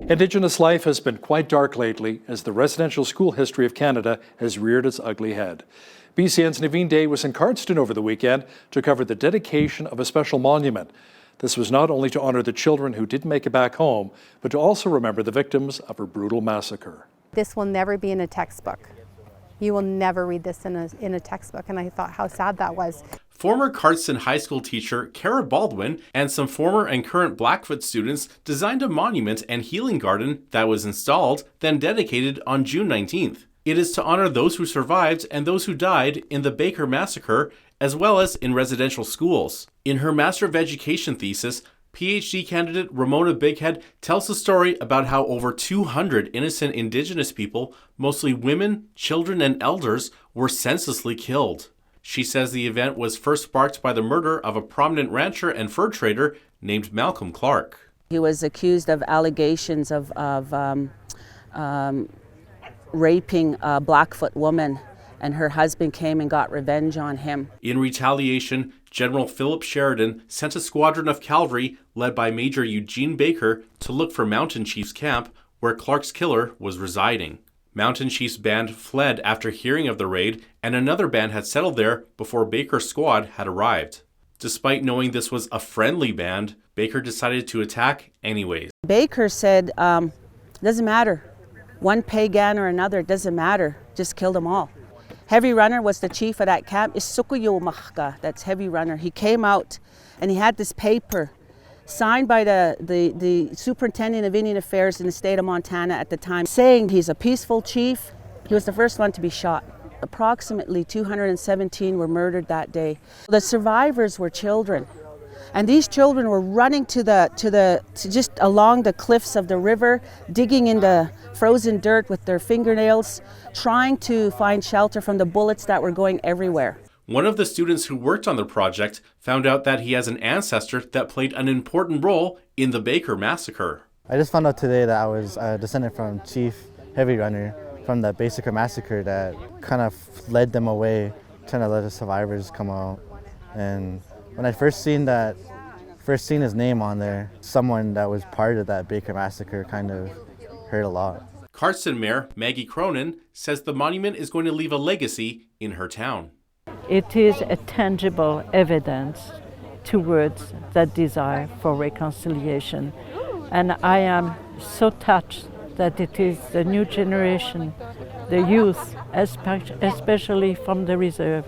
Indigenous life has been quite dark lately as the residential school history of Canada has reared its ugly head. BCN's Naveen Day was in Cardston over the weekend to cover the dedication of a special monument. This was not only to honour the children who didn't make it back home, but to also remember the victims of a brutal massacre. This will never be in a textbook. You will never read this in a textbook, and I thought how sad that was. Former Cardston High School teacher BALDWIN and some former and current Blackfoot students designed a monument and healing garden that was installed, then dedicated on June 19th. It is to honor those who survived and those who died in the Baker Massacre, as well as in residential schools. In her Master of Education thesis, PhD candidate Ramona Bighead tells the story about how over 200 innocent Indigenous people, mostly women, children, and elders, were senselessly killed. She says the event was first sparked by the murder of a prominent rancher and fur trader named Malcolm Clark. He was accused of allegations of raping a Blackfoot woman, and her husband came and got revenge on him. In retaliation, General Philip Sheridan sent a squadron of cavalry led by Major Eugene Baker to look for Mountain Chief's camp where Clark's killer was residing. Mountain Chief's band fled after hearing of the raid, and another band had settled there before Baker's squad had arrived. Despite knowing this was a friendly band, Baker decided to attack anyways. Baker said, doesn't matter. One pagan or another, doesn't matter. Just kill them all. Heavy Runner was the chief of that camp. That's Heavy Runner. He came out and he had this paper signed by the superintendent of Indian Affairs in the state of Montana at the time, saying he's a peaceful chief. He was the first one to be shot. Approximately 217 were murdered that day. The survivors were children, and these children were running to just along the cliffs of the river, digging in the frozen dirt with their fingernails, trying to find shelter from the bullets that were going everywhere. One of the students who worked on the project found out that he has an ancestor that played an important role in the Baker Massacre. I just found out today that I was descended from Chief Heavy Runner from the Baker Massacre that kind of led them away, trying to let the survivors come out. And when I first seen his name on there, someone that was part of that Baker Massacre kind of hurt a lot. Cardston Mayor MAGGIE KRONEN says the monument is going to leave a legacy in her town. It is a tangible evidence towards that desire for reconciliation. And I am so touched that it is the new generation, the youth, especially from the reserve,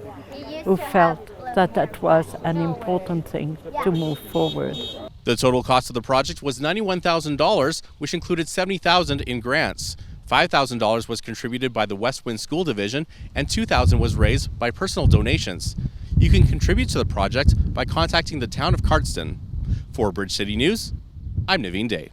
who felt that that was an important thing to move forward. The total cost of the project was $91,000, which included $70,000 in grants. $5,000 was contributed by the West Wind School Division, and $2,000 was raised by personal donations. You can contribute to the project by contacting the town of Cardston. For Bridge City News, I'm Naveen Day.